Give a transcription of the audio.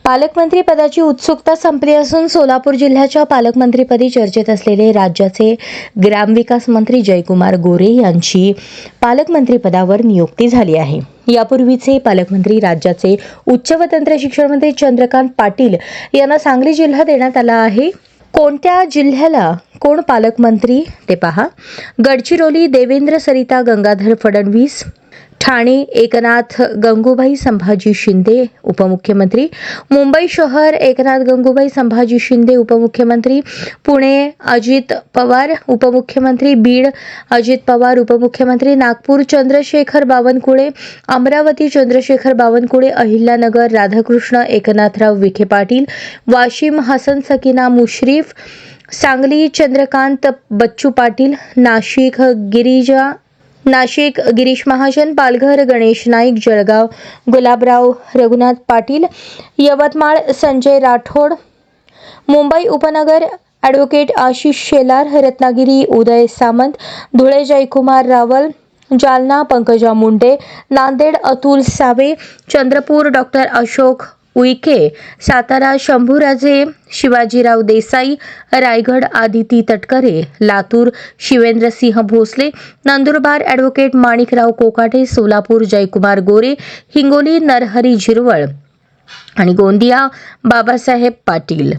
पालकमंत्री पदाची उत्सुकता संपली असून सोलापूर जिल्ह्याच्या पालकमंत्रीपदी चर्चेत असलेले राज्याचे ग्रामविकास मंत्री जयकुमार गोरे यांची पालकमंत्रीपदावर नियुक्ती झाली आहे. यापूर्वीचे पालकमंत्री राज्याचे उच्च व तंत्र शिक्षण मंत्री चंद्रकांत पाटील यांना सांगली जिल्हा देण्यात आला आहे. कोणत्या जिल्ह्याला कोण पालकमंत्री ते पहा. गडचिरोली देवेंद्र सरिता गंगाधर फडणवीस, ठाणे एकनाथ गंगूभाई संभाजी शिंदे उपमुख्यमंत्री, मुंबई शहर एकनाथ गंगूभाई संभाजी शिंदे उपमुख्यमंत्री, पुणे अजित पवार उपमुख्यमंत्री, बीड अजित पवार उपमुख्यमंत्री, नागपूर चंद्रशेखर बावनकुळे, अमरावती चंद्रशेखर बावनकुळे, अहिल्यानगर राधाकृष्ण एकनाथराव विखे पाटील, वाशिम हसन सकीना मुश्रीफ, सांगली चंद्रकांत बच्चू पाटील, नाशिक गिरीश महाजन, पालघर गणेश नाईक, जळगाव गुलाबराव रघुनाथ पाटील, यवतमाळ संजय राठोड, मुंबई उपनगर advocate Ashish Shelar, Ratnagiri Uday Samant, Dhule Jaykumar Rawal, Jalna Pankaja Munde, Nanded Atul Save, Chandrapur doctor Ashok Uike, Satara Shambhuraje Shivajirao Desai, Raigad Aditi Tatkare, Latur Shivendrasinh Bhosale, Nandurbar advocate Manikrao Kokate, Solapur Jaykumar Gore, Hingoli Narhari Zirwal आणि गोंदिया बाबासाहेब पाटील.